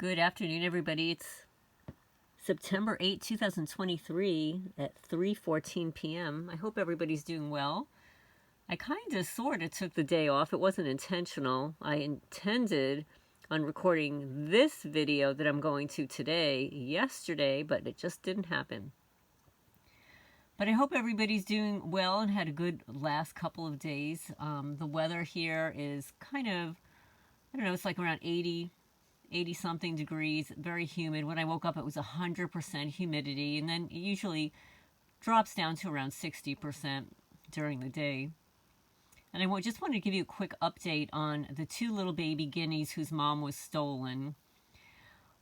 Good afternoon, everybody. It's September 8, 2023 at 3:14 p.m. I hope everybody's doing well. I kind of sort of took the day off. It wasn't intentional. I intended on recording this video that I'm going to today, yesterday, but it just didn't happen. But I hope everybody's doing well and had a good last couple of days. The weather here is kind of, I don't know, it's like around 80 something degrees, very humid. When I woke up, it was 100% humidity, and then it usually drops down to around 60% during the day. And I just wanted to give you a quick update on the two little baby guineas whose mom was stolen.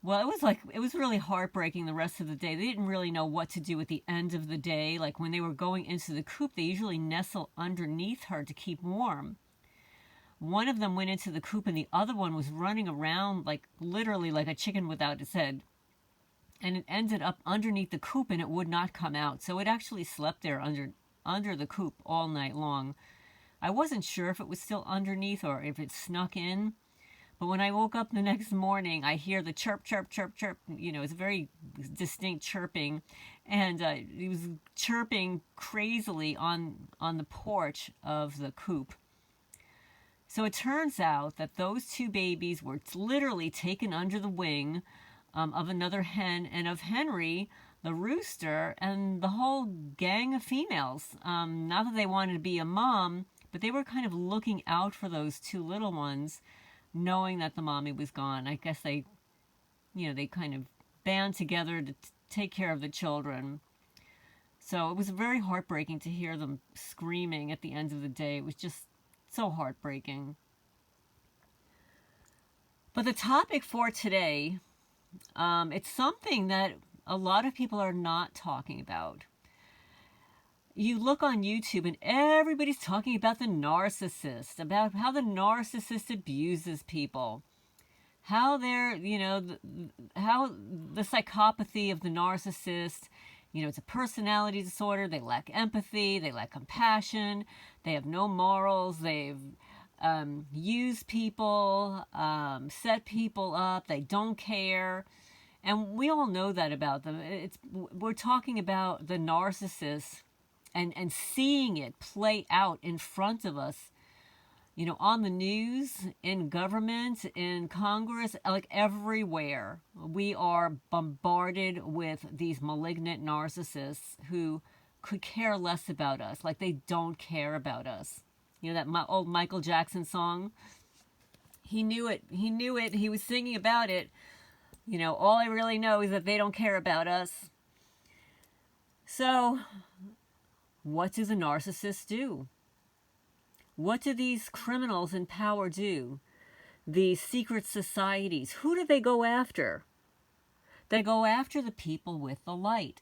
Well, it was really heartbreaking the rest of the day. They didn't really know what to do at the end of the day. Like when they were going into the coop, they usually nestle underneath her to keep warm. One of them went into the coop and the other one was running around like literally like a chicken without its head. And it ended up underneath the coop and it would not come out. So it actually slept there under the coop all night long. I wasn't sure if it was still underneath or if it snuck in. But when I woke up the next morning, I hear the chirp, chirp, chirp, chirp. You know, it's a very distinct chirping. And it was chirping crazily on the porch of the coop. So it turns out that those two babies were literally taken under the wing of another hen and of Henry, the rooster, and the whole gang of females. Not that they wanted to be a mom, but they were kind of looking out for those two little ones, knowing that the mommy was gone. I guess they kind of band together to take care of the children. So it was very heartbreaking to hear them screaming at the end of the day. It was just so heartbreaking. But the topic for today, it's something that a lot of people are not talking about. You look on YouTube and everybody's talking about the narcissist, about how the narcissist abuses people, how they're, how the psychopathy of the narcissist, it's a personality disorder. They lack empathy. They lack compassion. They have no morals. They've used people, set people up. They don't care. And we all know that about them. We're talking about the narcissist and seeing it play out in front of us, on the news, in government, in Congress, like everywhere. We are bombarded with these malignant narcissists who could care less about us, like they don't care about us. That old Michael Jackson song, he knew it. He was singing about it. All I really know is that they don't care about us. So, what do the narcissists do? What do these criminals in power do? These secret societies, who do they go after? They go after the people with the light,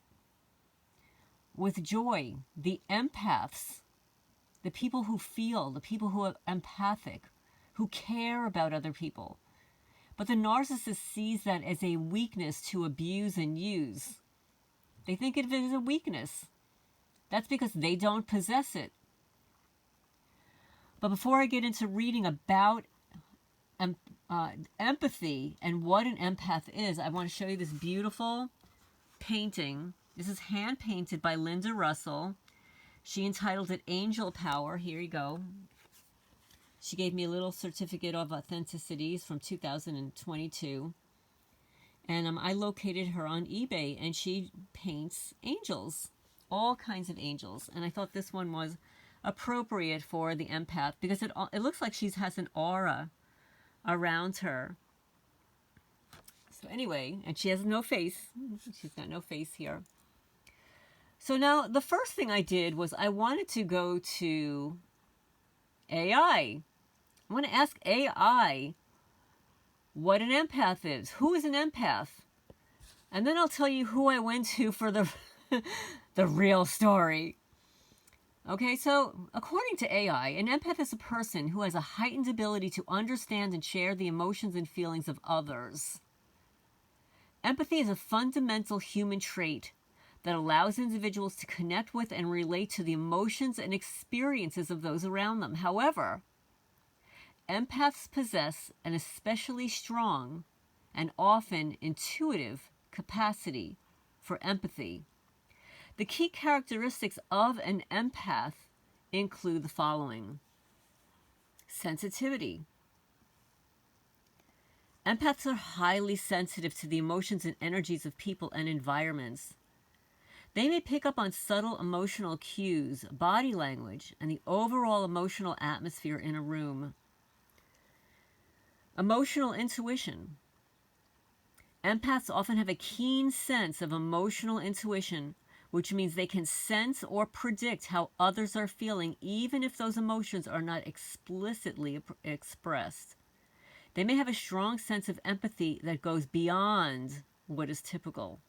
with joy, the empaths, the people who feel, the people who are empathic, who care about other people. But the narcissist sees that as a weakness to abuse and use. They think of it as a weakness. That's because they don't possess it. But before I get into reading about empathy and what an empath is, I want to show you this beautiful painting. This is hand painted by Linda Russell. She entitled it Angel Power. Here you go. She gave me a little certificate of authenticity from 2022. And I located her on eBay, and she paints angels, all kinds of angels. And I thought this one was appropriate for the empath because it looks like she has an aura around her. So anyway, and she has no face. She's got no face here. So now the first thing I did was I wanted to go to AI. I want to ask AI what an empath is. Who is an empath? And then I'll tell you who I went to for the the real story. Okay, so according to AI, an empath is a person who has a heightened ability to understand and share the emotions and feelings of others. Empathy is a fundamental human trait that allows individuals to connect with and relate to the emotions and experiences of those around them. However, empaths possess an especially strong and often intuitive capacity for empathy. The key characteristics of an empath include the following: sensitivity. Empaths are highly sensitive to the emotions and energies of people and environments. They may pick up on subtle emotional cues, body language, and the overall emotional atmosphere in a room. Emotional intuition. Empaths often have a keen sense of emotional intuition, which means they can sense or predict how others are feeling, even if those emotions are not explicitly expressed. They may have a strong sense of empathy that goes beyond what is typical.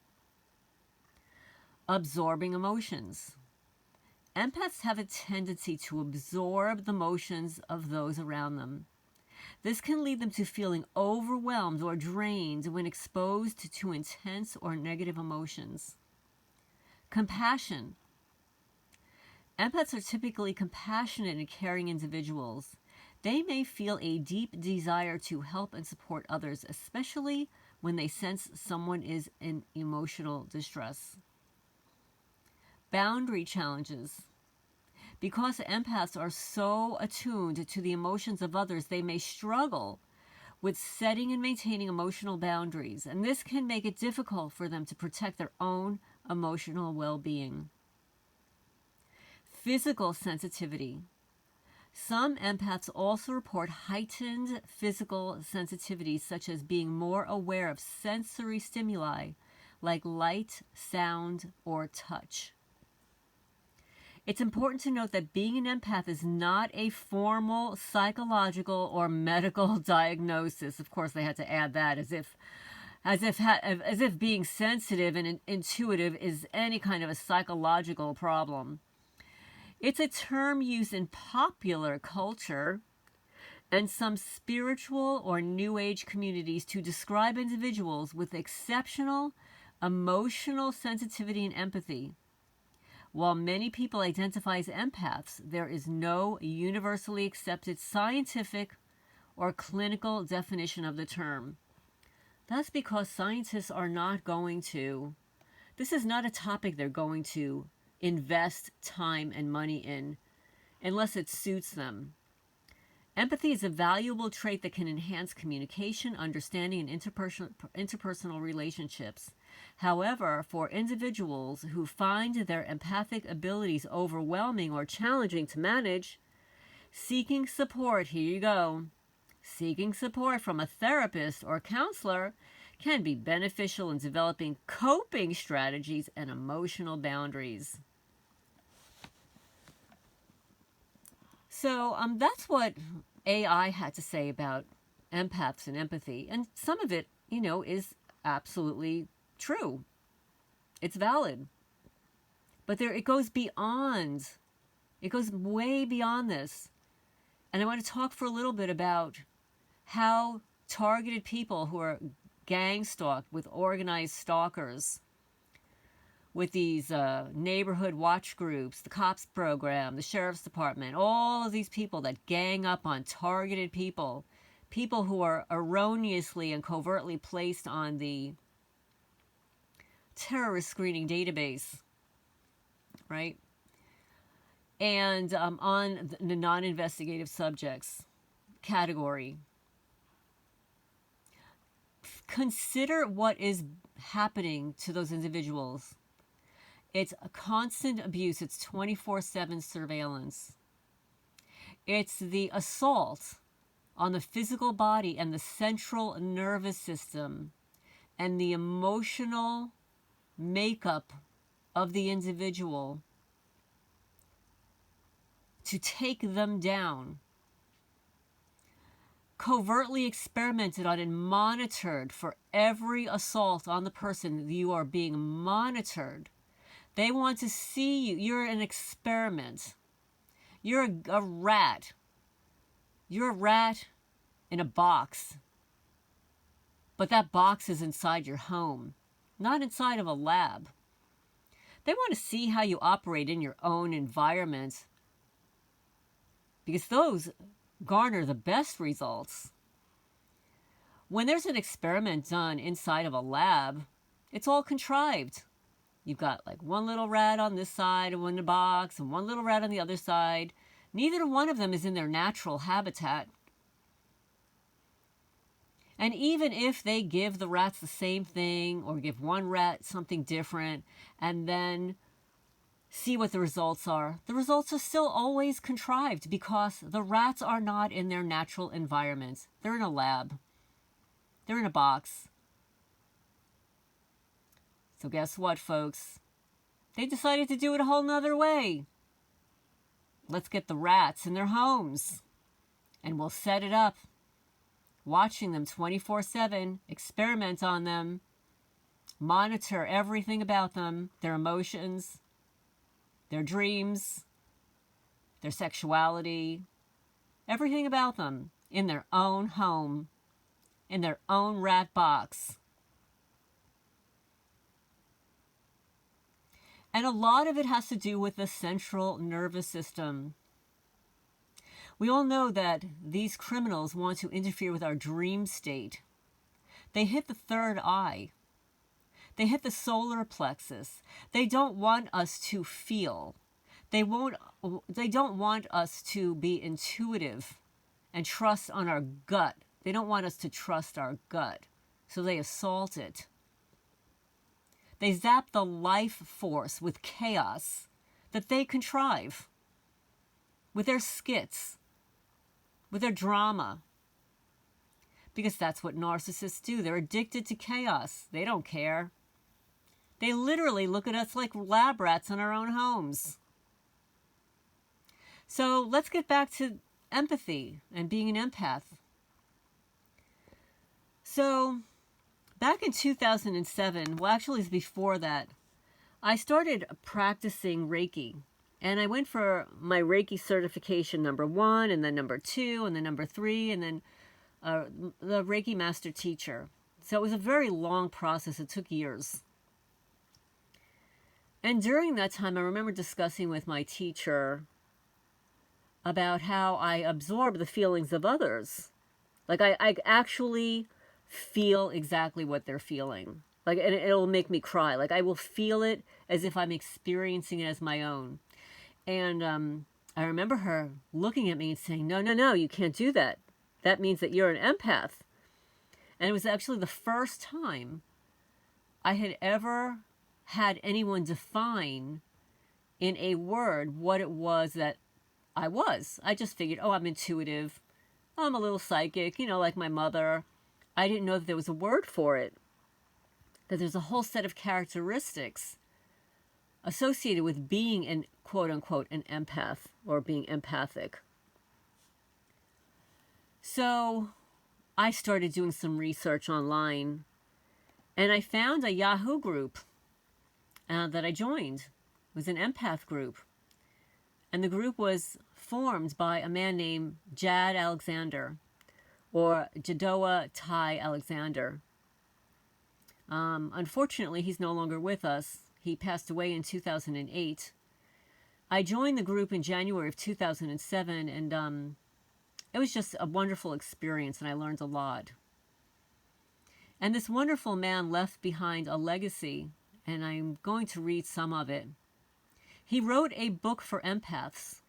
Absorbing emotions. Empaths have a tendency to absorb the emotions of those around them. This can lead them to feeling overwhelmed or drained when exposed to intense or negative emotions. Compassion. Empaths are typically compassionate and caring individuals. They may feel a deep desire to help and support others, especially when they sense someone is in emotional distress. Boundary challenges. Because empaths are so attuned to the emotions of others, they may struggle with setting and maintaining emotional boundaries, and this can make it difficult for them to protect their own emotional well-being. Physical sensitivity. Some empaths also report heightened physical sensitivities, such as being more aware of sensory stimuli like light, sound, or touch. It's important to note that being an empath is not a formal psychological or medical diagnosis. Of course, they had to add that as if being sensitive and intuitive is any kind of a psychological problem. It's a term used in popular culture and some spiritual or New Age communities to describe individuals with exceptional emotional sensitivity and empathy. While many people identify as empaths, there is no universally accepted scientific or clinical definition of the term. That's because scientists are not going to, this is not a topic they're going to invest time and money in unless it suits them. Empathy is a valuable trait that can enhance communication, understanding, and interpersonal relationships. However, for individuals who find their empathic abilities overwhelming or challenging to manage, seeking support, here you go, seeking support from a therapist or counselor can be beneficial in developing coping strategies and emotional boundaries. So that's what AI had to say about empaths and empathy. And some of it, is absolutely true. It's valid. But it goes beyond. It goes way beyond this. And I want to talk for a little bit about how targeted people who are gang stalked with organized stalkers, with these neighborhood watch groups, the cops program, the sheriff's department, all of these people that gang up on targeted people who are erroneously and covertly placed on the terrorist screening database, right? And on the non-investigative subjects category. Consider what is happening to those individuals. It's a constant abuse. It's 24/7 surveillance. It's the assault on the physical body and the central nervous system and the emotional makeup of the individual to take them down. Covertly experimented on and monitored for every assault on the person. You are being monitored. They want to see you. You're an experiment. You're a rat. You're a rat in a box. But that box is inside your home, not inside of a lab. They want to see how you operate in your own environment, because those garner the best results. When there's an experiment done inside of a lab, it's all contrived. You've got like one little rat on this side and one in a box and one little rat on the other side. Neither one of them is in their natural habitat. And even if they give the rats the same thing or give one rat something different and then see what the results are still always contrived because the rats are not in their natural environment. They're in a lab. They're in a box. So guess what, folks? They decided to do it a whole nother way. Let's get the rats in their homes and we'll set it up, watching them 24/7, experiment on them, monitor everything about them, their emotions, their dreams, their sexuality, everything about them in their own home, in their own rat box. And a lot of it has to do with the central nervous system. We all know that these criminals want to interfere with our dream state. They hit the third eye. They hit the solar plexus. They don't want us to feel. They don't want us to be intuitive and trust on our gut. They don't want us to trust our gut. So they assault it. They zap the life force with chaos that they contrive, with their skits, with their drama. Because that's what narcissists do. They're addicted to chaos. They don't care. They literally look at us like lab rats in our own homes. So let's get back to empathy and being an empath. So back in 2007, well, actually, it's before that, I started practicing Reiki. And I went for my Reiki certification number 1, and then number 2, and then number 3, and then the Reiki master teacher. So it was a very long process. It took years. And during that time, I remember discussing with my teacher about how I absorb the feelings of others. Like I actually feel exactly what they're feeling. Like, and it'll make me cry. Like I will feel it as if I'm experiencing it as my own. And I remember her looking at me and saying, no, you can't do that. That means that you're an empath. And it was actually the first time I had ever had anyone define in a word what it was that I was. I just figured, I'm intuitive. I'm a little psychic, like my mother. I didn't know that there was a word for it. That there's a whole set of characteristics associated with being an quote-unquote an empath or being empathic. So I started doing some research online and I found a Yahoo group that I joined. It was an empath group. And the group was formed by a man named Jad Alexander, or Jadoa Tai Alexander. Unfortunately, he's no longer with us. He passed away in 2008. I joined the group in January of 2007, and it was just a wonderful experience, and I learned a lot. And this wonderful man left behind a legacy, and I'm going to read some of it. He wrote a book for empaths,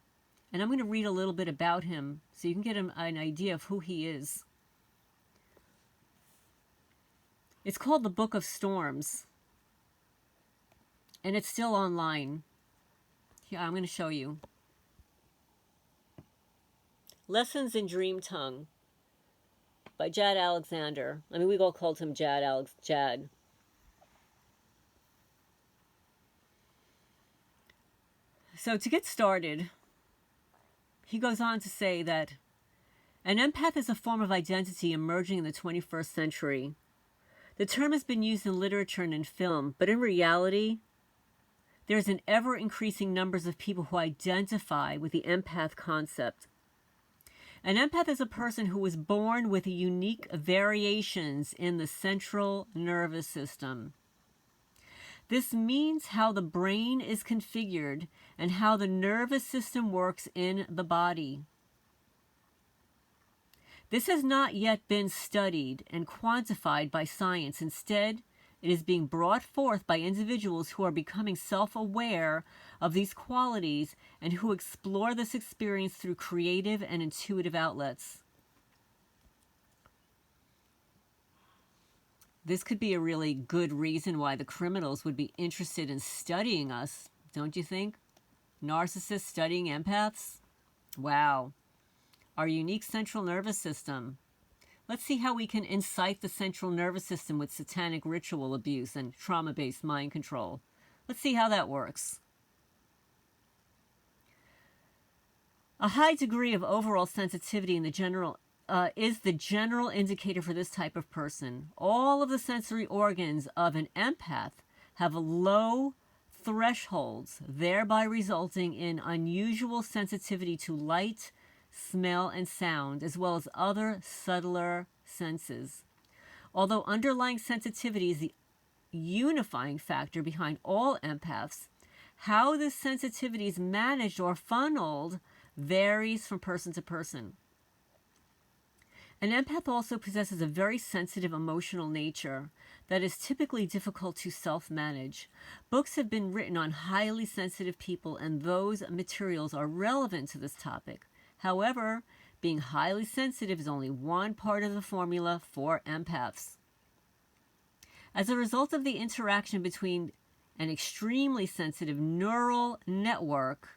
and I'm going to read a little bit about him so you can get an idea of who he is. It's called The Book of Storms, and it's still online. Here, I'm going to show you. Lessons in Dream Tongue by Jad Alexander. I mean, we all called him Jad. So to get started, he goes on to say that an empath is a form of identity emerging in the 21st century. The term has been used in literature and in film, but in reality, there's an ever-increasing numbers of people who identify with the empath concept. An empath is a person who was born with unique variations in the central nervous system. This means how the brain is configured and how the nervous system works in the body. This has not yet been studied and quantified by science. Instead, it is being brought forth by individuals who are becoming self-aware of these qualities and who explore this experience through creative and intuitive outlets. This could be a really good reason why the criminals would be interested in studying us, don't you think? Narcissists studying empaths? Wow. Our unique central nervous system. Let's see how we can incite the central nervous system with satanic ritual abuse and trauma-based mind control. Let's see how that works. A high degree of overall sensitivity in the general is the general indicator for this type of person. All of the sensory organs of an empath have low thresholds, thereby resulting in unusual sensitivity to light, smell, and sound, as well as other subtler senses. Although underlying sensitivity is the unifying factor behind all empaths, how this sensitivity is managed or funneled varies from person to person. An empath also possesses a very sensitive emotional nature that is typically difficult to self-manage. Books have been written on highly sensitive people, and those materials are relevant to this topic. However, being highly sensitive is only one part of the formula for empaths. As a result of the interaction between an extremely sensitive neural network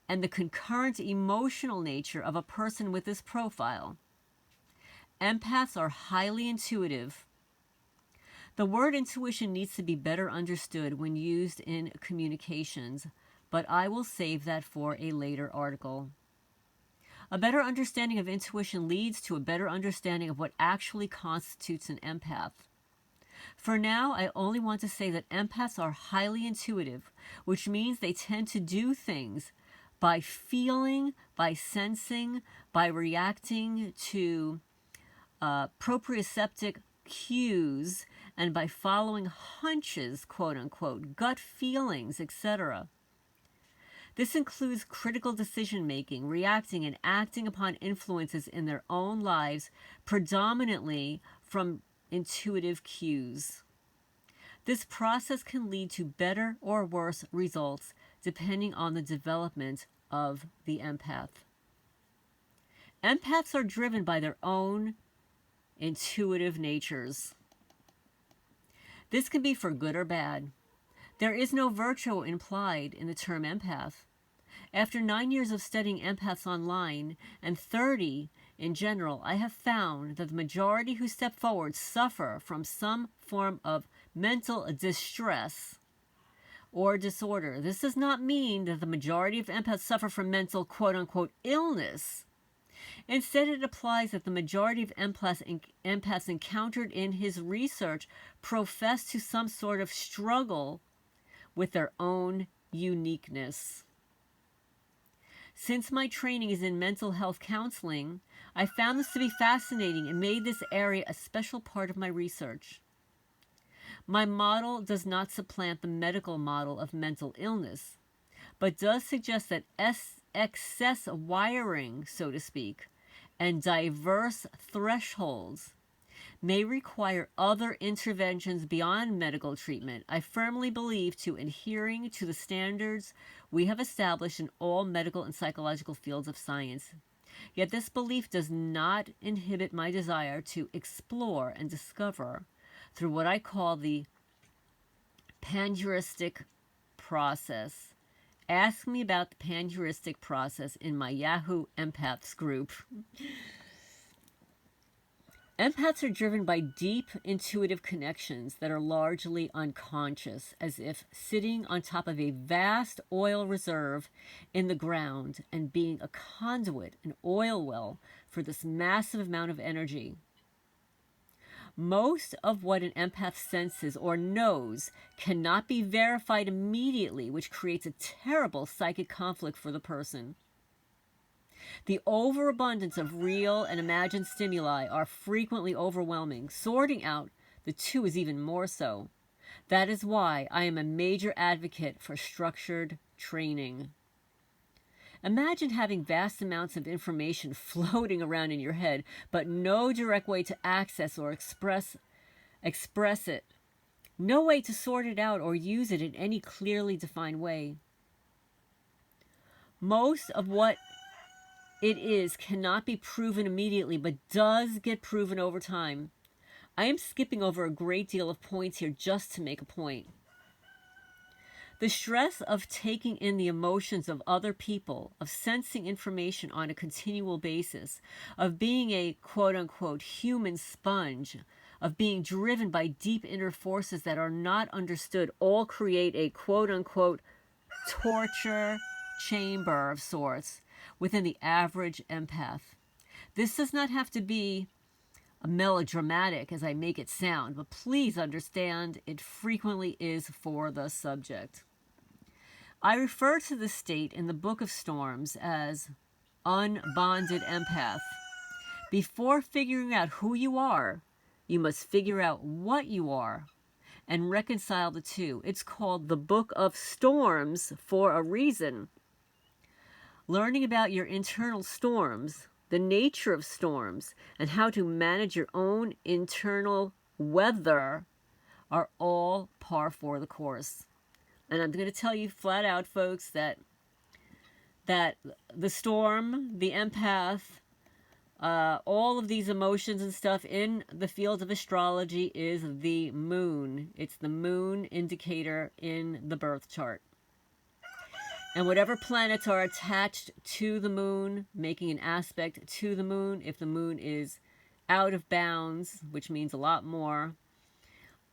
and the concurrent emotional nature of a person with this profile, empaths are highly intuitive. The word intuition needs to be better understood when used in communications, but I will save that for a later article. A better understanding of intuition leads to a better understanding of what actually constitutes an empath. For now, I only want to say that empaths are highly intuitive, which means they tend to do things by feeling, by sensing, by reacting to proprioceptive cues, and by following hunches, quote unquote, gut feelings, etc. This includes critical decision making, reacting and acting upon influences in their own lives, predominantly from intuitive cues. This process can lead to better or worse results depending on the development of the empath. Empaths are driven by their own intuitive natures. This can be for good or bad. There is no virtue implied in the term empath. After 9 years of studying empaths online and 30 in general, I have found that the majority who step forward suffer from some form of mental distress or disorder. This does not mean that the majority of empaths suffer from mental quote-unquote illness. Instead, it applies that the majority of empaths encountered in his research profess to some sort of struggle with their own uniqueness. Since my training is in mental health counseling, I found this to be fascinating and made this area a special part of my research. My model does not supplant the medical model of mental illness, but does suggest that excess wiring, so to speak, and diverse thresholds may require interventions beyond medical treatment. I firmly believe to adhering to the standards we have established in all medical and psychological fields of science. Yet this belief does not inhibit my desire to explore and discover through what I call the panheuristic process. Ask me about the panheuristic process in my Yahoo Empaths group. Empaths are driven by deep intuitive connections that are largely unconscious, as if sitting on top of a vast oil reserve in the ground and being a conduit, an oil well, for this massive amount of energy. Most of what an empath senses or knows cannot be verified immediately, which creates a terrible psychic conflict for the person. The overabundance of real and imagined stimuli are frequently overwhelming. Sorting out the two is even more so. That is why I am a major advocate for structured training. Imagine having vast amounts of information floating around in your head, but no direct way to access or express it. No way to sort it out or use it in any clearly defined way. Most of what it is cannot be proven immediately, but does get proven over time. I am skipping over a great deal of points here just to make a point. The stress of taking in the emotions of other people, of sensing information on a continual basis, of being a quote-unquote human sponge, of being driven by deep inner forces that are not understood, all create a quote-unquote torture chamber of sorts within the average empath. This does not have to be melodramatic as I make it sound, but please understand it frequently is for the subject. I refer to the state in the Book of Storms as unbonded empath. Before figuring out who you are, you must figure out what you are and reconcile the two. It's called the Book of Storms for a reason. Learning about your internal storms, the nature of storms, and how to manage your own internal weather are all par for the course. And I'm going to tell you flat out, folks, that the storm, the empath, all of these emotions and stuff in the field of astrology is the moon. It's the moon indicator in the birth chart. And whatever planets are attached to the moon, making an aspect to the moon, if the moon is out of bounds, which means a lot more,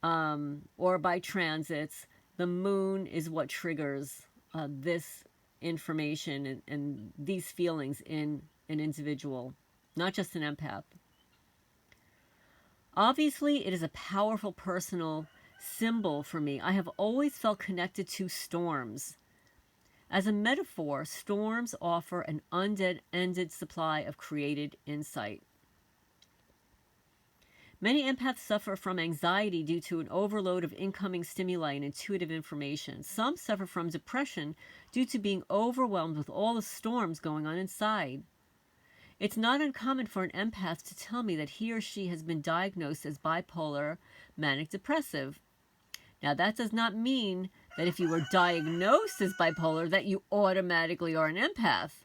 or by transits, the moon is what triggers this information and these feelings in an individual, not just an empath. Obviously, it is a powerful personal symbol for me. I have always felt connected to storms. As a metaphor, storms offer an unended supply of created insight. Many empaths suffer from anxiety due to an overload of incoming stimuli and intuitive information. Some suffer from depression due to being overwhelmed with all the storms going on inside. It's not uncommon for an empath to tell me that he or she has been diagnosed as bipolar, manic depressive. Now, that does not mean that if you were diagnosed as bipolar that you automatically are an empath.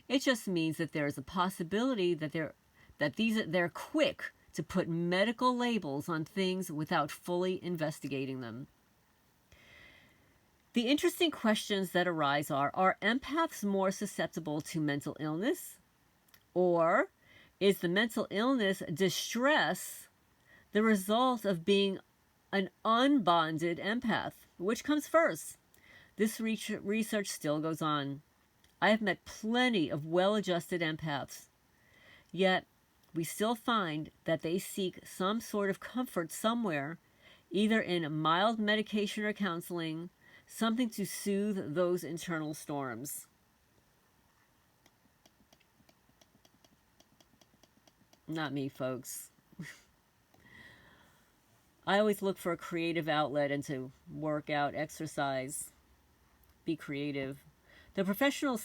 It just means that there is a possibility that they're quick to put medical labels on things without fully investigating them. The interesting questions that arise are empaths more susceptible to mental illness? Or is the mental illness distress the result of being an unbonded empath? Which comes first? This research still goes on. I have met plenty of well-adjusted empaths, yet we still find that they seek some sort of comfort somewhere, either in mild medication or counseling, something to soothe those internal storms. Not me, folks. I always look for a creative outlet and to work out, exercise, be creative. The professional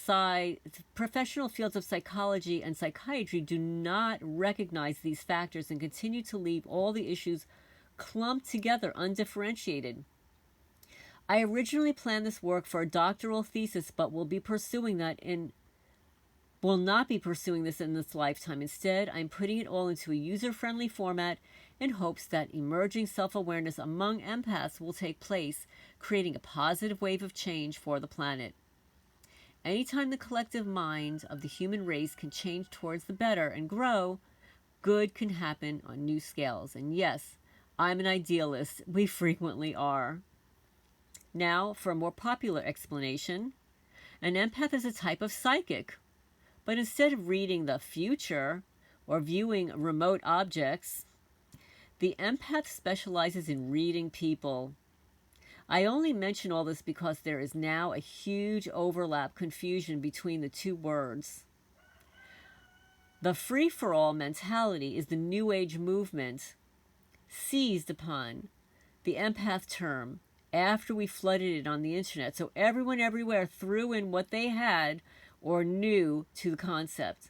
fields of psychology and psychiatry do not recognize these factors and continue to leave all the issues clumped together, undifferentiated. I originally planned this work for a doctoral thesis, but will not be pursuing this in this lifetime. Instead, I'm putting it all into a user-friendly format in hopes that emerging self-awareness among empaths will take place, creating a positive wave of change for the planet. Anytime the collective mind of the human race can change towards the better and grow, good can happen on new scales. And yes, I'm an idealist. We frequently are. Now, for a more popular explanation, an empath is a type of psychic. But instead of reading the future or viewing remote objects, the empath specializes in reading people. I only mention all this because there is now a huge confusion between the two words. The free-for-all mentality is the New Age movement seized upon the empath term after we flooded it on the internet. So everyone everywhere threw in what they had or new to the concept.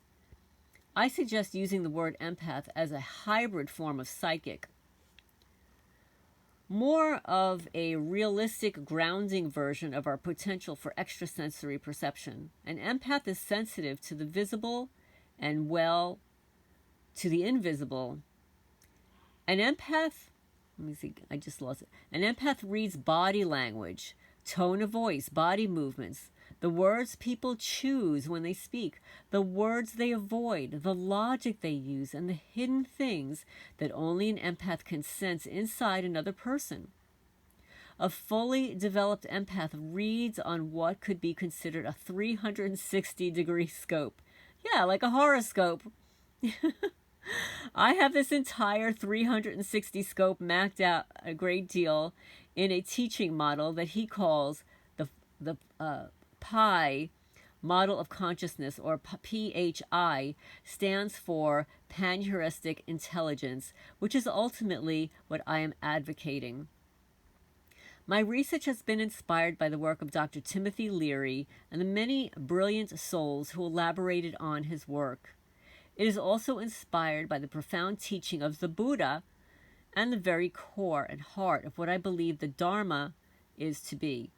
I suggest using the word empath as a hybrid form of psychic, more of a realistic grounding version of our potential for extrasensory perception. An empath is sensitive to the visible and well to the invisible. An empath, let me see, I just lost it. An empath reads body language, tone of voice, body movements, the words people choose when they speak, the words they avoid, the logic they use, and the hidden things that only an empath can sense inside another person. A fully developed empath reads on what could be considered a 360-degree scope. Yeah, like a horoscope. I have this entire 360 scope mapped out a great deal in a teaching model that he calls the PI model of consciousness, or PHI, stands for pan-heuristic intelligence, which is ultimately what I am advocating. My research has been inspired by the work of Dr. Timothy Leary and the many brilliant souls who elaborated on his work. It is also inspired by the profound teaching of the Buddha and the very core and heart of what I believe the Dharma is to be.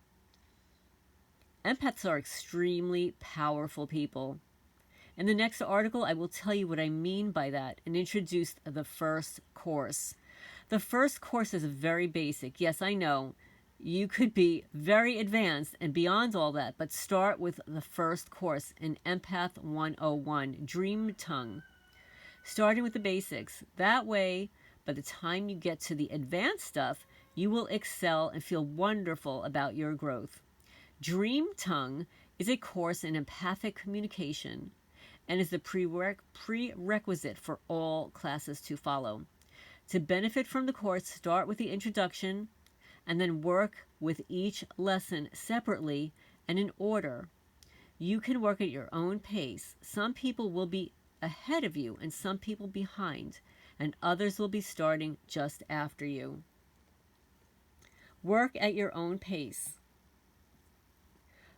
Empaths are extremely powerful people. In the next article, I will tell you what I mean by that and introduce the first course. The first course is very basic. Yes, I know. You could be very advanced and beyond all that, but start with the first course in Empath 101, Dream Tongue. Starting with the basics. That way, by the time you get to the advanced stuff, you will excel and feel wonderful about your growth. Dream Tongue is a course in empathic communication and is the prerequisite for all classes to follow. To benefit from the course, start with the introduction and then work with each lesson separately and in order. You can work at your own pace. Some people will be ahead of you and some people behind, and others will be starting just after you. Work at your own pace.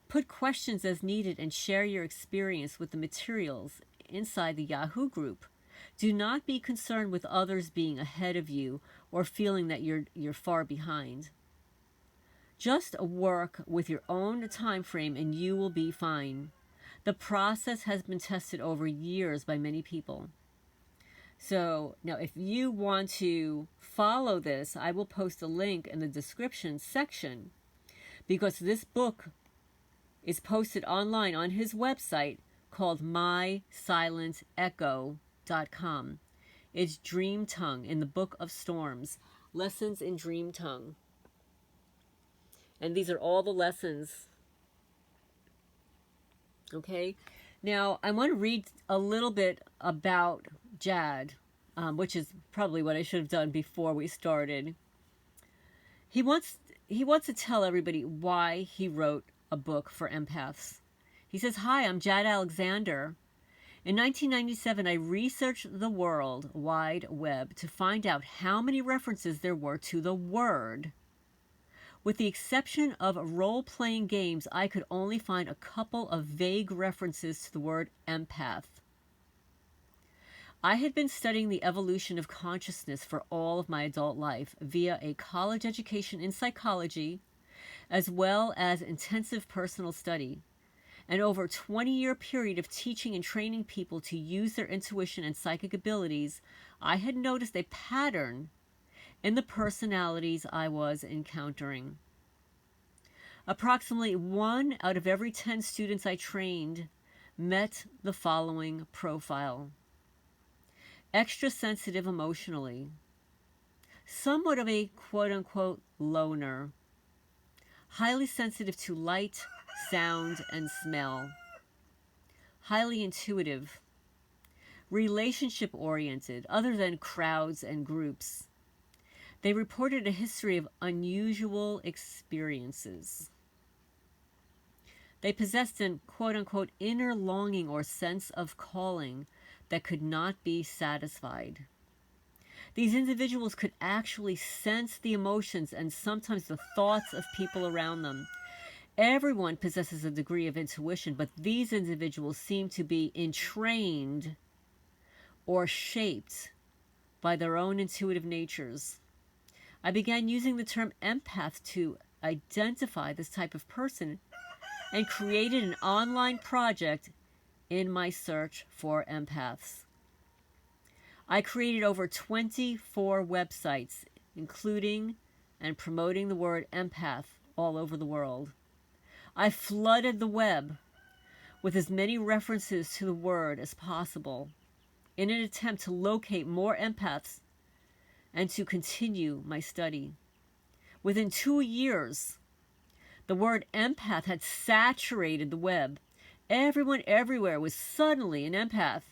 Put questions as needed and share your experience with the materials inside the Yahoo group. Do not be concerned with others being ahead of you or feeling that you're far behind. Just work with your own time frame and you will be fine. The process has been tested over years by many people. So now if you want to follow this, I will post a link in the description section, because this book is posted online on his website called mysilentecho.com. It's Dream Tongue in the Book of Storms, Lessons in Dream Tongue. And these are all the lessons. Okay? Now, I want to read a little bit about Jad, which is probably what I should have done before we started. He wants to tell everybody why he wrote a book for empaths. He says, "Hi, I'm Jad Alexander. In 1997, I researched the World Wide Web to find out how many references there were to the word. With the exception of role-playing games, I could only find a couple of vague references to the word empath. I had been studying the evolution of consciousness for all of my adult life via a college education in psychology, as well as intensive personal study. And over a 20-year period of teaching and training people to use their intuition and psychic abilities, I had noticed a pattern in the personalities I was encountering. Approximately 1 out of every 10 students I trained met the following profile: extra sensitive emotionally, somewhat of a quote-unquote loner, highly sensitive to light, sound, and smell, highly intuitive, relationship-oriented, other than crowds and groups. They reported a history of unusual experiences. They possessed an quote-unquote inner longing or sense of calling that could not be satisfied. These individuals could actually sense the emotions and sometimes the thoughts of people around them. Everyone possesses a degree of intuition, but these individuals seem to be entrained or shaped by their own intuitive natures. I began using the term empath to identify this type of person and created an online project in my search for empaths. I created over 24 websites, including and promoting the word empath all over the world. I flooded the web with as many references to the word as possible in an attempt to locate more empaths and to continue my study. Within 2 years, the word empath had saturated the web. Everyone everywhere was suddenly an empath.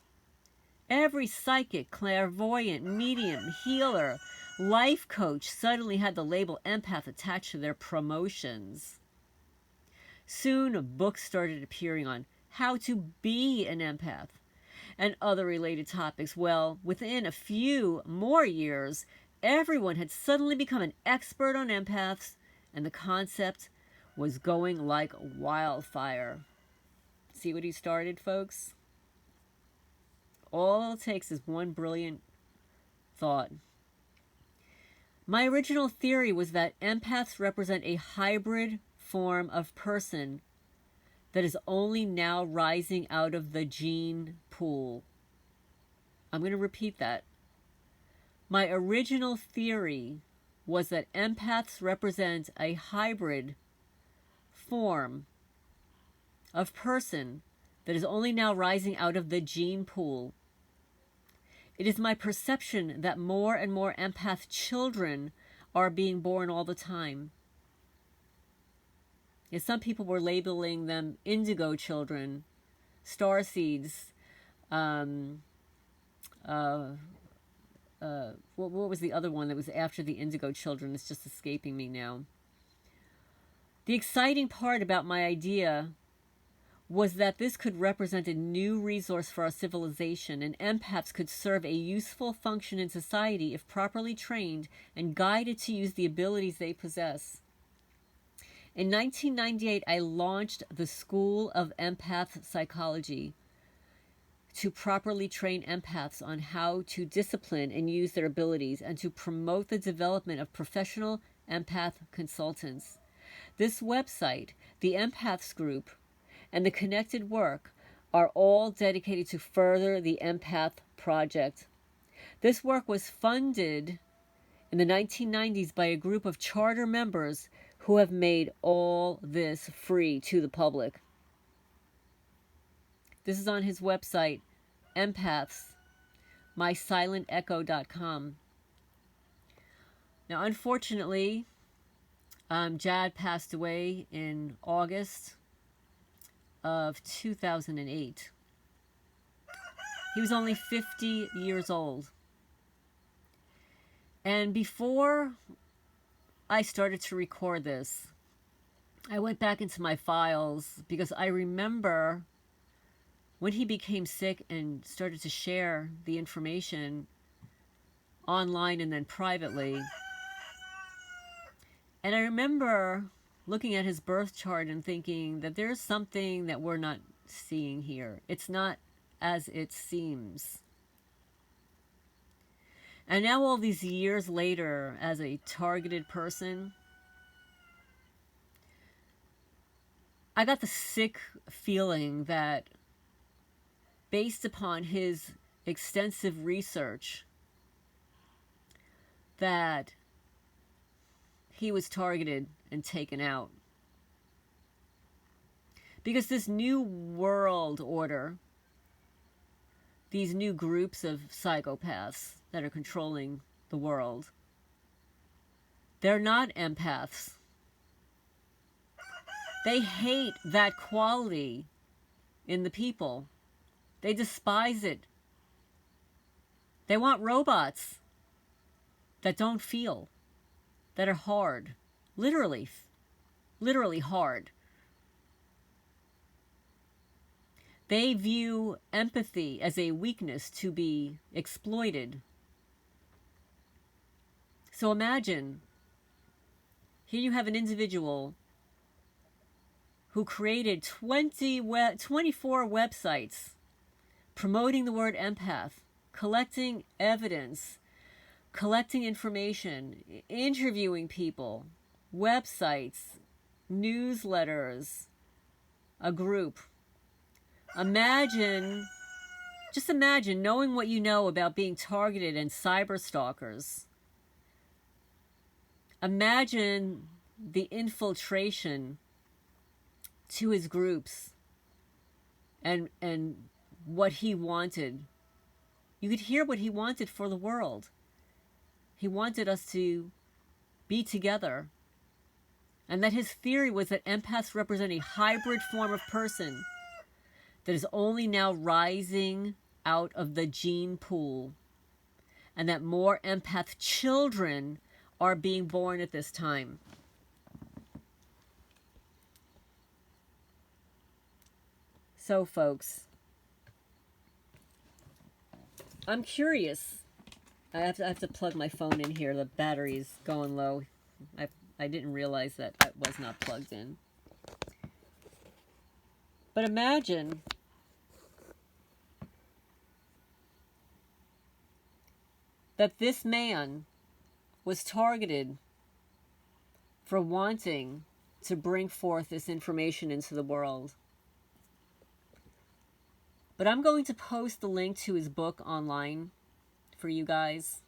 Every psychic, clairvoyant, medium, healer, life coach suddenly had the label empath attached to their promotions. Soon, books started appearing on how to be an empath and other related topics. Well, within a few more years, everyone had suddenly become an expert on empaths, and the concept was going like wildfire. See what he started, folks? All it takes is one brilliant thought. My original theory was that empaths represent a hybrid form of person that is only now rising out of the gene pool. I'm going to repeat that. My original theory was that empaths represent a hybrid form of person that is only now rising out of the gene pool. It is my perception that more and more empath children are being born all the time. Yes, some people were labeling them indigo children, star seeds. What was the other one that was after the indigo children? It's just escaping me now. The exciting part about my idea was that this could represent a new resource for our civilization, and empaths could serve a useful function in society if properly trained and guided to use the abilities they possess. In 1998, I launched the School of Empath Psychology to properly train empaths on how to discipline and use their abilities and to promote the development of professional empath consultants. This website, the Empaths Group, and the connected work are all dedicated to further the Empath Project. This work was funded in the 1990s by a group of charter members who have made all this free to the public. This is on his website, Empaths, mysilentecho.com. Now, unfortunately, Jad passed away in August of 2008. He was only 50 years old. And before I started to record this, I went back into my files because I remember when he became sick and started to share the information online and then privately. And I remember looking at his birth chart and thinking that there's something that we're not seeing here. It's not as it seems. And now all these years later, as a targeted person, I got the sick feeling that based upon his extensive research, that he was targeted and taken out. Because this new world order, these new groups of psychopaths that are controlling the world, they're not empaths. They hate that quality in the people. They despise it. They want robots that don't feel, that are hard, literally hard. They view empathy as a weakness to be exploited. So imagine, here you have an individual who created 24 websites promoting the word empath, collecting evidence, collecting information, interviewing people, websites, newsletters, a group. Just imagine knowing what you know about being targeted and cyber stalkers. Imagine the infiltration to his groups and what he wanted. You could hear what he wanted for the world. He wanted us to be together. And that his theory was that empaths represent a hybrid form of person that is only now rising out of the gene pool. And that more empath children are being born at this time. So, folks, I'm curious. I have to plug my phone in here. The battery's going low. I didn't realize that it was not plugged in. But imagine that this man was targeted for wanting to bring forth this information into the world. But I'm going to post the link to his book online for you guys.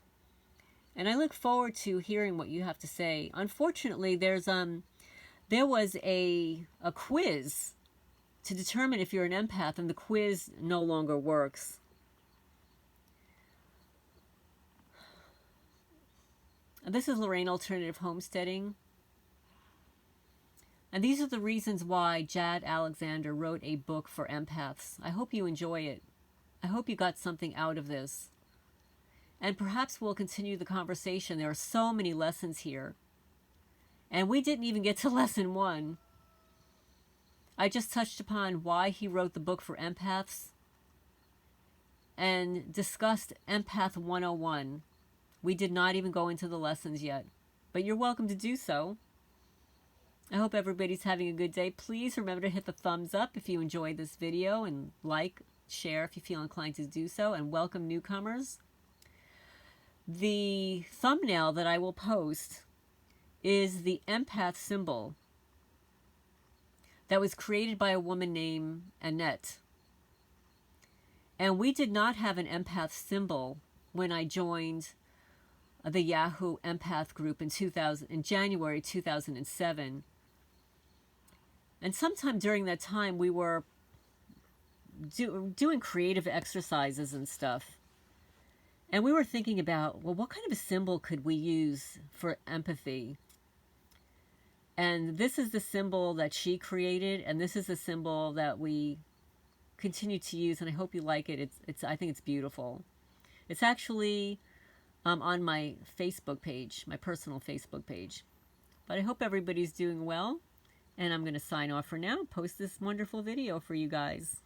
And I look forward to hearing what you have to say. Unfortunately, there was a quiz to determine if you're an empath, and the quiz no longer works. This is Lorraine Alternative Homesteading. And these are the reasons why Jad Alexander wrote a book for empaths. I hope you enjoy it. I hope you got something out of this. And perhaps we'll continue the conversation. There are so many lessons here. And we didn't even get to lesson 1. I just touched upon why he wrote the book for empaths and discussed Empath 101. We did not even go into the lessons yet, but you're welcome to do so. I hope everybody's having a good day. Please remember to hit the thumbs up if you enjoyed this video, and like, share if you feel inclined to do so, and welcome newcomers. The thumbnail that I will post is the empath symbol that was created by a woman named Annette. And we did not have an empath symbol when I joined the Yahoo Empath group in January 2007. And sometime during that time, we were doing creative exercises and stuff. And we were thinking about, well, what kind of a symbol could we use for empathy? And this is the symbol that she created, and this is the symbol that we continue to use, and I hope you like it. I think it's beautiful. It's actually on my Facebook page, my personal Facebook page. But I hope everybody's doing well, and I'm going to sign off for now and post this wonderful video for you guys.